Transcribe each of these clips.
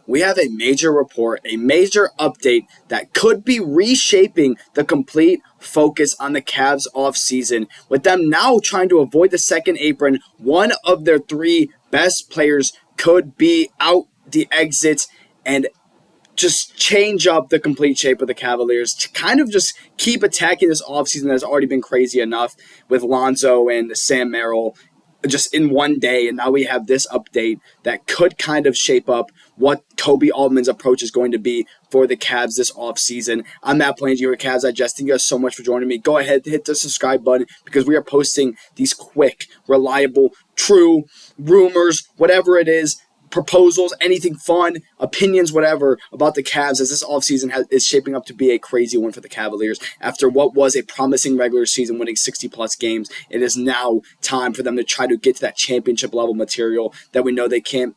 we have a major report, a major update that could be reshaping the complete focus on the Cavs offseason, with them now trying to avoid the second apron. One of their three best players could be out the exit and just change up the complete shape of the Cavaliers to kind of just keep attacking this offseason that has already been crazy enough with Lonzo and Sam Merrill just in one day, and now we have this update that could kind of shape up what Koby Altman's approach is going to be for the Cavs this offseason. I'm Matt Plains, your Cavs Digest. Thank you guys so much for joining me. Go ahead, hit the subscribe button because we are posting these quick, reliable, true rumors, whatever it is, proposals, anything fun, opinions, whatever, about the Cavs as this offseason is shaping up to be a crazy one for the Cavaliers. After what was a promising regular season, winning 60-plus games, it is now time for them to try to get to that championship-level material that we know they can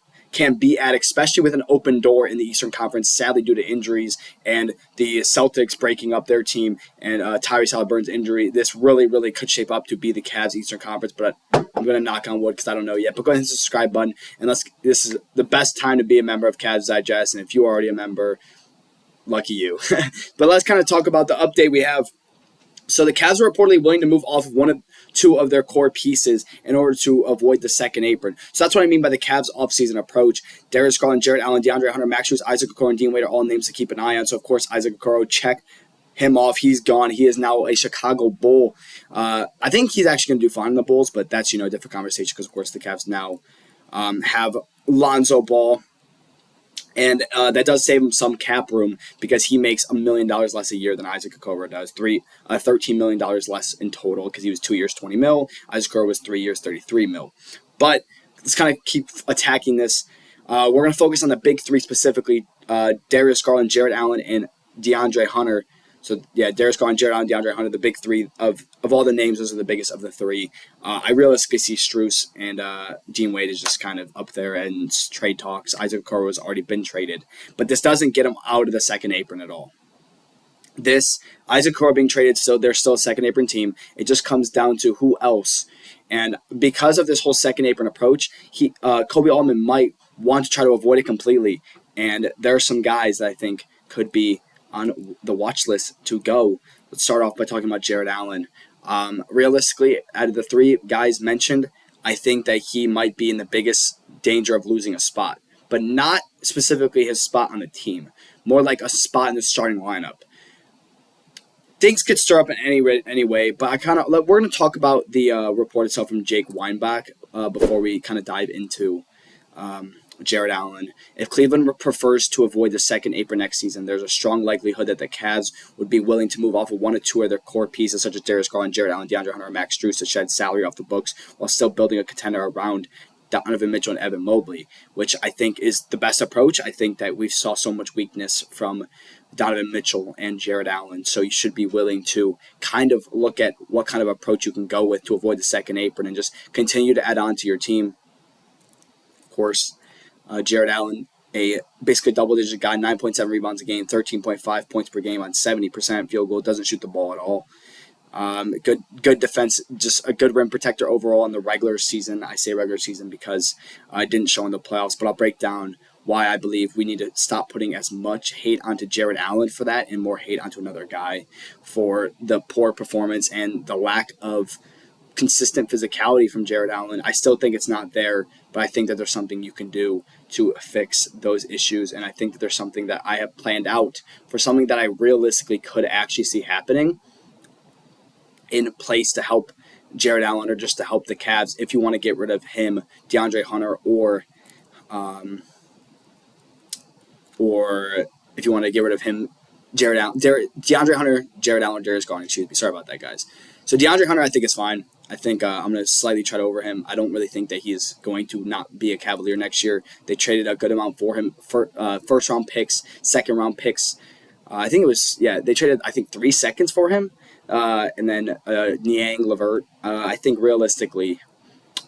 be at, especially with an open door in the Eastern Conference, sadly due to injuries and the Celtics breaking up their team and Tyrese Halliburton's injury. This really, really could shape up to be the Cavs Eastern Conference, but I'm going to knock on wood because I don't know yet. But go ahead and hit the subscribe button, and this is the best time to be a member of Cavs Digest, and if you are already a member, lucky you. But let's kind of talk about the update we have. So the Cavs are reportedly willing to move off of two of their core pieces in order to avoid the second apron. So that's what I mean by the Cavs offseason approach. Darius Garland, Jarrett Allen, DeAndre Hunter, Max Strus, Isaac Okoro, and Dean Wade are all names to keep an eye on. So, of course, Isaac Okoro, check him off. He's gone. He is now a Chicago Bull. I think he's actually going to do fine in the Bulls, but that's, a different conversation because, of course, the Cavs now have Lonzo Ball. And that does save him some cap room because he makes $1 million less a year than Isaac Okoro does. $13 million less in total because he was 2 years, $20 million. Isaac Okoro was 3 years, $33 million. But let's kind of keep attacking this. We're going to focus on the big three specifically, Darius Garland, Jarrett Allen, and DeAndre Hunter. So, yeah, Darius Garland, Jarrett Allen, DeAndre Hunter, the big three of all the names, those are the biggest of the three. I realistically see Strus and Dean Wade is just kind of up there in trade talks. Isaac Okoro has already been traded. But this doesn't get him out of the second apron at all. Isaac Okoro being traded, so they're still a second apron team. It just comes down to who else. And because of this whole second apron approach, Koby Altman might want to try to avoid it completely. And there are some guys that I think could be on the watch list to go. Let's start off by talking about Jarrett Allen. Realistically, out of the three guys mentioned, I think that he might be in the biggest danger of losing a spot, but not specifically his spot on the team, more like a spot in the starting lineup. Things could stir up in any way, but we're going to talk about the report itself from Jake Weinbach before we kind of dive into Jarrett Allen. If Cleveland prefers to avoid the second apron next season, there's a strong likelihood that the Cavs would be willing to move off of one or two of their core pieces, such as Darius Garland, Jarrett Allen, DeAndre Hunter, or Max Strus, to shed salary off the books while still building a contender around Donovan Mitchell and Evan Mobley, which I think is the best approach. I think that we saw so much weakness from Donovan Mitchell and Jarrett Allen, so you should be willing to kind of look at what kind of approach you can go with to avoid the second apron and just continue to add on to your team. Of course, Jarrett Allen, a basically double-digit guy, 9.7 rebounds a game, 13.5 points per game on 70% field goal, doesn't shoot the ball at all. Good defense, just a good rim protector overall in the regular season. I say regular season because it didn't show in the playoffs, but I'll break down why I believe we need to stop putting as much hate onto Jarrett Allen for that and more hate onto another guy for the poor performance and the lack of consistent physicality from Jarrett Allen. I still think it's not there, but I think that there's something you can do to fix those issues, and I think that there's something that I have planned out for something that I realistically could actually see happening in place to help Jarrett Allen or just to help the Cavs if you want to get rid of him, DeAndre Hunter, or if you want to get rid of him, DeAndre Hunter, Jarrett Allen, Darius Garland, excuse me. Sorry about that, guys. So DeAndre Hunter I think is fine. I think I'm going to slightly tread over him. I don't really think that he is going to not be a Cavalier next year. They traded a good amount for him, for first-round picks, second-round picks. They traded, 3 seconds for him. And then Niang, Levert. I think realistically,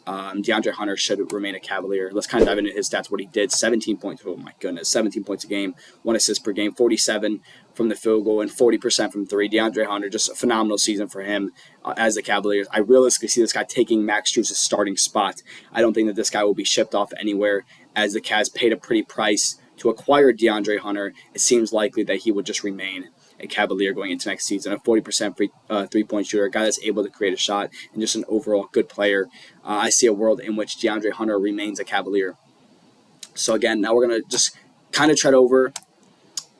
DeAndre Hunter should remain a Cavalier. Let's kind of dive into his stats, what he did. 17 points. Oh, my goodness. 17 points a game, 1 assist per game, 47 from the field goal, and 40% from three. DeAndre Hunter, just a phenomenal season for him as the Cavaliers. I realistically see this guy taking Max Strus' starting spot. I don't think that this guy will be shipped off anywhere, as the Cavs paid a pretty price to acquire DeAndre Hunter, it seems likely that he would just remain a Cavalier going into next season, a 40% three-point shooter, a guy that's able to create a shot, and just an overall good player. I see a world in which DeAndre Hunter remains a Cavalier. So again, now we're going to just kind of tread over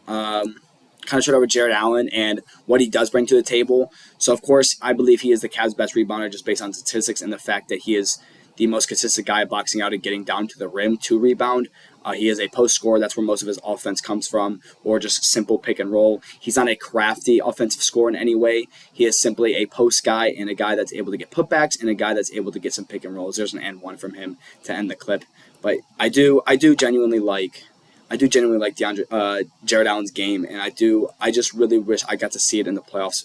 Jarrett Allen and what he does bring to the table. So, of course, I believe he is the Cavs' best rebounder just based on statistics and the fact that he is the most consistent guy boxing out and getting down to the rim to rebound. He is a post scorer. That's where most of his offense comes from, or just simple pick and roll. He's not a crafty offensive scorer in any way. He is simply a post guy and a guy that's able to get putbacks and a guy that's able to get some pick and rolls. There's an and one from him to end the clip. But I do genuinely like Jarrett Allen's game, and I just really wish I got to see it in the playoffs,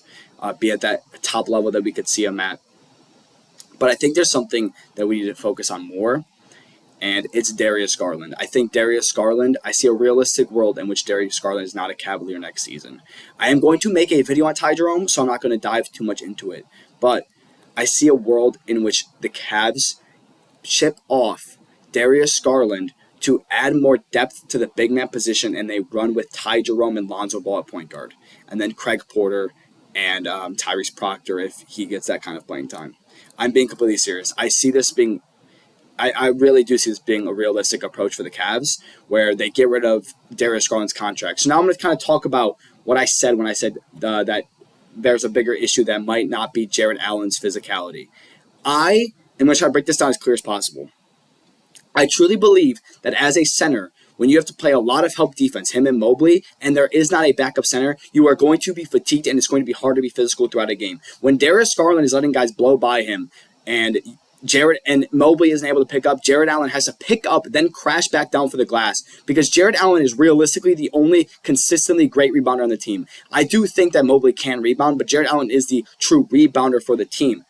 be at that top level that we could see him at. But I think there's something that we need to focus on more, and it's Darius Garland. I think Darius Garland, I see a realistic world in which Darius Garland is not a Cavalier next season. I am going to make a video on Ty Jerome, so I'm not going to dive too much into it. But I see a world in which the Cavs ship off Darius Garland to add more depth to the big man position, and they run with Ty Jerome and Lonzo Ball at point guard, and then Craig Porter and Tyrese Proctor if he gets that kind of playing time. I'm being completely serious. I see this being, I really do see this being a realistic approach for the Cavs, where they get rid of Darius Garland's contract. So now I'm going to kind of talk about what I said when I said that there's a bigger issue that might not be Jarrett Allen's physicality. I am going to try to break this down as clear as possible. I truly believe that as a center, when you have to play a lot of help defense, him and Mobley, and there is not a backup center, you are going to be fatigued and it's going to be hard to be physical throughout a game. When Darius Garland is letting guys blow by him and Jarrett and Mobley isn't able to pick up, Jarrett Allen has to pick up, then crash back down for the glass, because Jarrett Allen is realistically the only consistently great rebounder on the team. I do think that Mobley can rebound, but Jarrett Allen is the true rebounder for the team.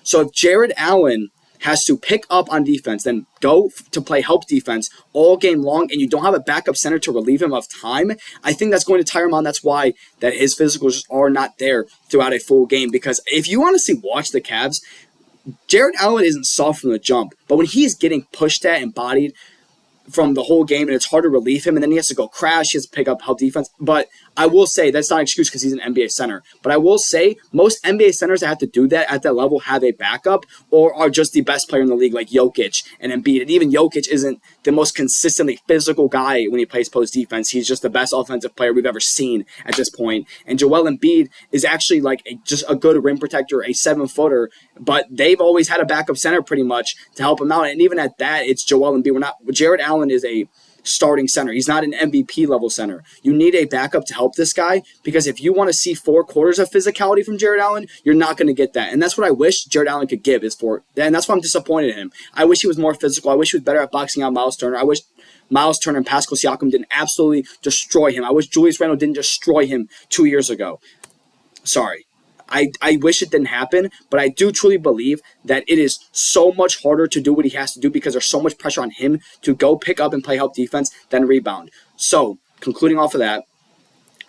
So if Jarrett Allen has to pick up on defense, then go to play help defense all game long, and you don't have a backup center to relieve him of time, I think that's going to tire him on. That's why that his physicals just are not there throughout a full game. Because if you honestly watch the Cavs, Jarrett Allen isn't soft from the jump, but when he's getting pushed at and bodied from the whole game, and it's hard to relieve him, and then he has to go crash, he has to pick up help defense. But I will say, that's not an excuse because he's an NBA center. But I will say, most NBA centers that have to do that at that level have a backup or are just the best player in the league, like Jokic and Embiid. And even Jokic isn't the most consistently physical guy when he plays post defense. He's just the best offensive player we've ever seen at this point. And Joel Embiid is actually like just a good rim protector, a 7-footer, but they've always had a backup center pretty much to help him out. And even at that, it's Joel Embiid. Jarrett Allen is a starting center. He's not an MVP level center. You need a backup to help this guy, because if you want to see 4 quarters of physicality from Jarrett Allen, you're not going to get that. And that's what I wish Jarrett Allen could give, and that's why I'm disappointed in him. I wish he was more physical. I wish he was better at boxing out Miles Turner. I wish Miles Turner and Pascal Siakam didn't absolutely destroy him. I wish Julius Randle didn't destroy him 2 years ago. Sorry. I wish it didn't happen, but I do truly believe that it is so much harder to do what he has to do because there's so much pressure on him to go pick up and play help defense than rebound. So, concluding off of that,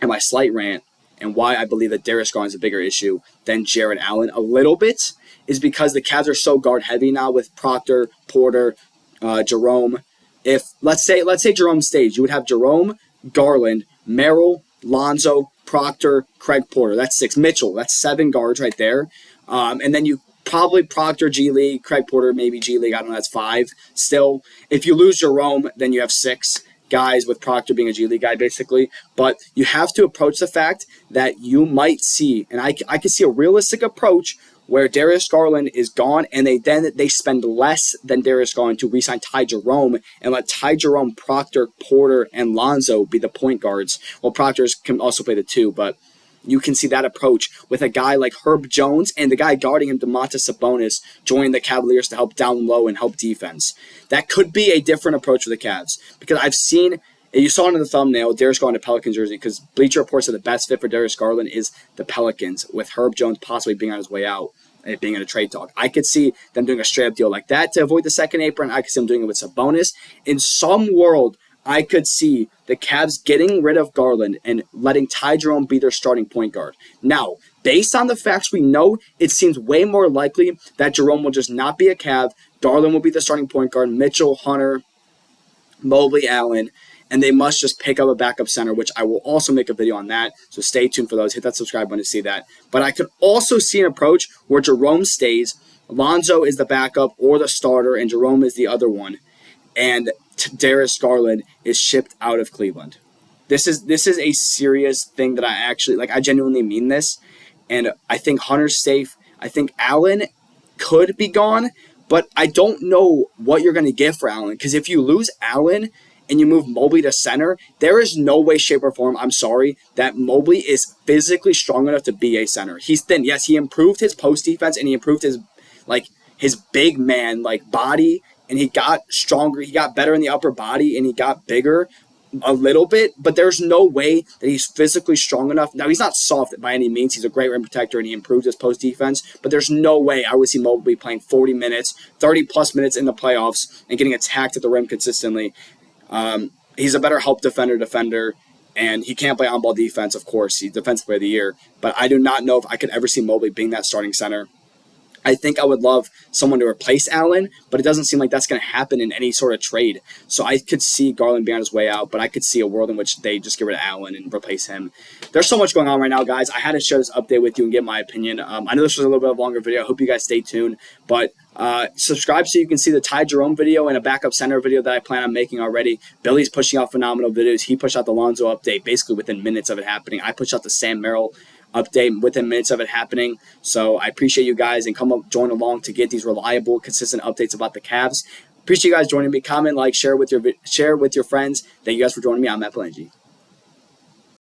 and my slight rant, and why I believe that Darius Garland is a bigger issue than Jarrett Allen a little bit, is because the Cavs are so guard heavy now with Proctor, Porter, Jerome. If let's say Jerome stays, you would have Jerome, Garland, Merrill, Lonzo, Proctor, Craig Porter. That's 6. Mitchell, that's 7 guards right there. And then you probably Proctor, G League, Craig Porter, maybe G League. I don't know, that's 5 still. If you lose Jerome, then you have 6 guys, with Proctor being a G League guy basically. But you have to approach the fact that you might see, and I can see a realistic approach where Darius Garland is gone, and they spend less than Darius Garland to re-sign Ty Jerome and let Ty Jerome, Proctor, Porter, and Lonzo be the point guards. Well, Proctor can also play the 2, but you can see that approach with a guy like Herb Jones and the guy guarding him, Domantas Sabonis, joining the Cavaliers to help down low and help defense. That could be a different approach for the Cavs, because I've seen, you saw it in the thumbnail, Darius Garland, a Pelicans jersey, because Bleacher Report said the best fit for Darius Garland is the Pelicans, with Herb Jones possibly being on his way out, being in a trade talk. I could see them doing a straight-up deal like that to avoid the second apron. I could see them doing it with Sabonis. In some world, I could see the Cavs getting rid of Garland and letting Ty Jerome be their starting point guard. Now, based on the facts we know, it seems way more likely that Jerome will just not be a Cav. Garland will be the starting point guard. Mitchell, Hunter, Mobley, Allen, and they must just pick up a backup center, which I will also make a video on that. So stay tuned for those. Hit that subscribe button to see that. But I could also see an approach where Jerome stays, Lonzo is the backup or the starter, and Jerome is the other one, and Darius Garland is shipped out of Cleveland. This is a serious thing that I genuinely mean this, and I think Hunter's safe. I think Allen could be gone, but I don't know what you're going to get for Allen, because if you lose Allen and you move Mobley to center, there is no way, shape, or form, I'm sorry, that Mobley is physically strong enough to be a center. He's thin. Yes, he improved his post defense and he improved his big man body, and he got stronger. He got better in the upper body and he got bigger a little bit, but there's no way that he's physically strong enough. Now, he's not soft by any means. He's a great rim protector and he improved his post defense, but there's no way I would see Mobley playing 40 minutes, 30 plus minutes in the playoffs and getting attacked at the rim consistently. He's a better help defender, and he can't play on-ball defense, of course. He's Defensive Player of the Year, but I do not know if I could ever see Mobley being that starting center. I think I would love someone to replace Allen, but it doesn't seem like that's going to happen in any sort of trade. So I could see Garland being on his way out, but I could see a world in which they just get rid of Allen and replace him. There's so much going on right now, guys. I had to share this update with you and get my opinion. I know this was a little bit of a longer video. I hope you guys stay tuned, but subscribe so you can see the Ty Jerome video and a backup center video that I plan on making already. Billy's pushing out phenomenal videos. He pushed out the Lonzo update basically within minutes of it happening. I pushed out the Sam Merrill update within minutes of it happening. So I appreciate you guys, and come up, join along to get these reliable, consistent updates about the Cavs. Appreciate you guys joining me. Comment, like, share with your friends. Thank you guys for joining me. I'm Matt Palangi.